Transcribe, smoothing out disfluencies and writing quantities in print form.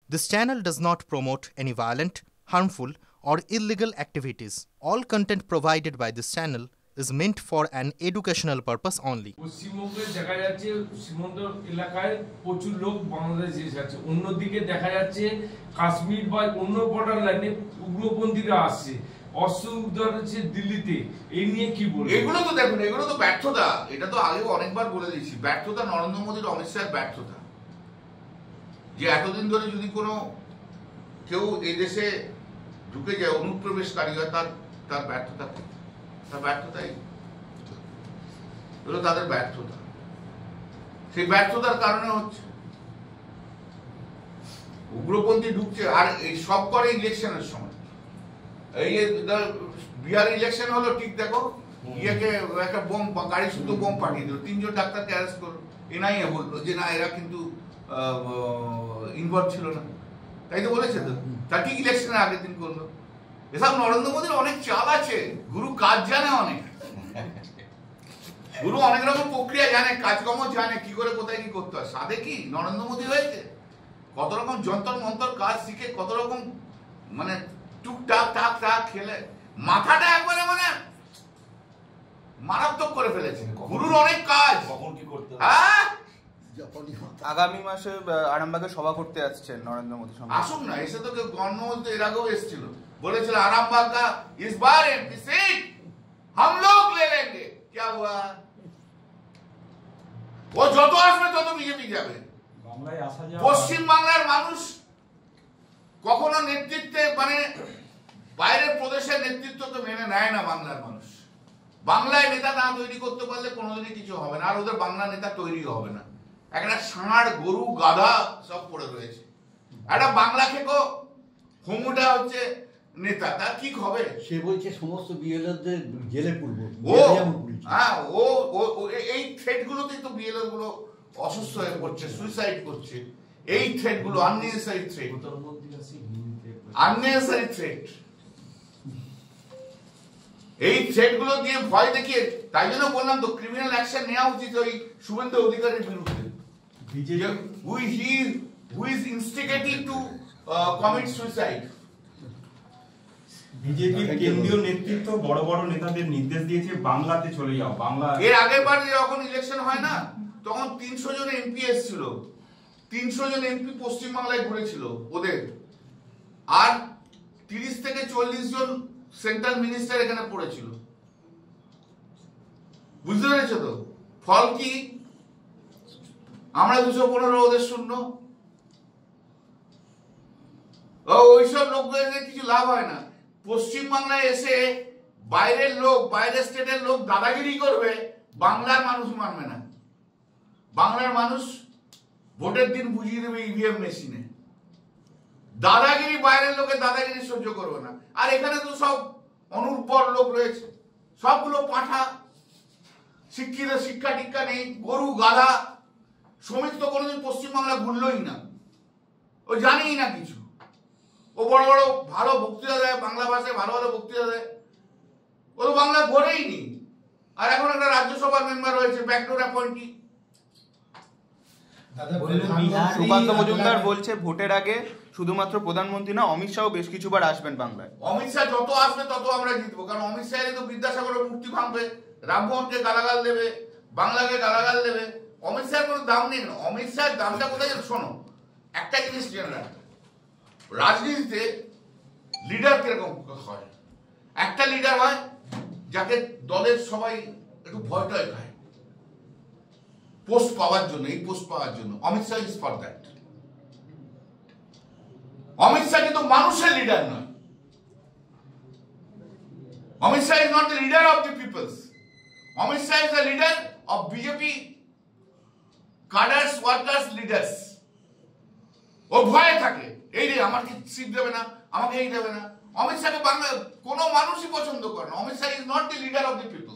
This channel does not promote any violent, harmful, or illegal activities. All content provided by this channel is meant for an educational purpose only. পশ্চিমবঙ্গে দেখা যাচ্ছে সীমান্ত এলাকায় প্রচুর লোক বাংলাদেশ এসেছে, অন্যদিকে দেখা যাচ্ছে কাশ্মীর বা অন্য বর্ডার লাইনে উগ্রপন্থীরা আসছে, অস্ত্র উদ্ধার হচ্ছে দিল্লিতে। এই নিয়ে কি বলবো? এগুলো তো দেখুন, এগুলো তো ব্যর্থতা। এটা তো আগেও অনেকবার বলে দিয়েছি, ব্যর্থতা নরেন্দ্র মোদীর, অমিত শাহের ব্যর্থতা। যে এতদিন ধরে যদি কোনো কেউ এই দেশে ঢুকে যায়, অনুপ্রবেশকারী হয়, তার ব্যর্থতা, তার ব্যর্থতাই এগুলো তাদের ব্যর্থতা। সেই ব্যর্থতার কারণে হচ্ছে উগ্রপন্থী ঢুকছে। আর এই সব করে ইলেকশনের সময়। এই বিহার ইলেকশন হলো, ঠিক দেখো, ইয়েকে একটা বোম, গাড়ি শুদ্ধ বোম পাঠিয়ে দিল, 3 জন ডাক্তারকে অ্যারেস্ট করলো। এনআইএ বললো যে না, এরা কিন্তু ইনভলভ ছিল না, তাই তো বলেছে তো। তা ঠিক ইলেকশনের আগের দিন করলো। এসব নরেন্দ্র মোদীর অনেক চাল আছে, গুরু কাজ জানে অনেক, গুরু অনেক রকম প্রক্রিয়া জানে, কাজকর্ম জানে, কি করে কোথায় কি করতে হয়। সাধে কি নরেন্দ্র মোদী হয়েছে? কত রকম যন্তর মন্তর কাজ শিখে, কত রকম মানে টুকটাক টাক টাক খেলে মাথাটা একবারে মানে মারাত্মক করে ফেলেছে। গুরুর অনেক কাজ। কখন কি করতে হয়? হ্যাঁ, আগামী মাসে আরামবাগে সভা করতে আসছেন নরেন্দ্র মোদী। আসুন না, এসে তো গণমন্ত্রী এর আগেও এসেছিল, বলেছিল আরামবাগ का इस बार एमपी सीट हम लोग ले लेंगे। क्या हुआ? ও যত আসবে তত বিজেপি যাবে। পশ্চিম বাংলার মানুষ কখনো নেতৃত্বে মানে বাইরের প্রদেশের নেতৃত্বকে মেনে নেয় না বাংলার মানুষ। বাংলায় নেতা না তৈরি করতে পারলে কোনোদিনই কিছু হবে না, আর ওদের বাংলা নেতা তৈরিও হবে না। একটা ষাঁড়, গরু, গাধা সব পড়ে রয়েছে। একটা বাংলা খেকো হোমুটা হচ্ছে নেতা, তার কি হবে? সে বলছে সমস্ত বিএলওদের জেলে পুরবো। হ্যাঁ, এই থ্রেট গুলোতেই তো বিএলও গুলো অসুস্থ হয়ে পড়ছে, সুইসাইড করছে। এই থ্রেট গুলো আননেসেসারি থ্রেট, আননেসেসারি থ্রেট। এই থ্রেট গুলো দিয়ে ভয় দেখিয়ে, তাই জন্য বললাম তো ক্রিমিনাল অ্যাকশন নেওয়া উচিত ওই শুভেন্দু অধিকারীর বিরুদ্ধে, who is instigating to commit suicide. বিজেপির কেন্দ্রীয় নেতৃত্ব বড় বড় নেতাদের নির্দেশ দিয়েছে বাংলাতে চলে যাও। বাংলা এর আগের বার যখন ইলেকশন হয় না, তখন 300 জন এমপি এসেছিল, 300 জন এমপি পশ্চিম বাংলায় ঘুরেছিল ওদের, আর 30 থেকে 40 জন সেন্ট্রাল মিনিস্টার এখানে পড়েছিল। বুঝতে পেরেছো তো? ফল কি? আমরা 215 ওদের শূন্য। ওইসব লোকদের কিছু লাভ হয় না। পশ্চিম বাংলায় এসে বাইরের লোক, বাইরের স্টেটের লোক দাদাগিরি করবে, বাংলার মানুষ মানবে না। বাংলার মানুষ ভোটের দিন বুঝিয়ে দেবে ইভিএম মেশিনে। দাদাগিরি, বাইরের লোকের দাদাগিরি সহ্য করবে না। আর এখানে তো সব অনুর্বর লোক রয়েছে, সবগুলো পাঠা, শিক্ষিত, শিক্ষা টিক্ষা নেই, গরু গাধা। শ্রমিক তো কোনোদিন পশ্চিমবাংলা ঘুরলই না, ও জানেই না কিছু। ও বড় বড় ভালো বক্তৃতা দেয়, বাংলা ভাষায় ভালো ভালো বক্তৃতা দেয়, ও তো বাংলা ঘোরেই নি। আর এখন একটা রাজ্যসভার মেম্বার হয়েছে, ব্যাকডোর অ্যাপয়েন্টি। সুকান্ত মজুমদার বলছে ভোটের আগে শুধুমাত্র প্রধানমন্ত্রী না, অমিত শাহ বেশ কিছুবার আসবেন বাংলায়। অমিত শাহ যত আসবে তত আমরা জিতবো, কারণ অমিত শাহের তো বিদ্যাসাগরের মূর্তি ভাঙবে, রামমোহনকে গালাগাল দেবে, বাংলাকে গালাগাল দেবে। অমিত শাহের কোনো দাম নেই। অমিত শাহের দামটা কোথায়? শোনো, একটা জিনিস জেনে রাখো, রাজনীতিতে লিডার কিরকম হয়। একটা লিডার হয় যাকে দলের সবাই একটু ভয়টায় খায়, পোস্ট পাওয়ার জন্য, এই পোস্ট পাওয়ার জন্য। Amit Shah is for that. Amit Shah কিন্তু মানুষের লিডার নয়। Amit Shah is not the leader of the peoples. Amit Shah is the leader of BJP cadres, workers, leaders. ও ভয়ে থাকে, এই রে আমাকে সিট দেবে না, আমাকে এই দেবে না। অমিত শাহকে বাংলা কোনো মানুষই পছন্দ করে না। Amit Shah is not the leader of the people.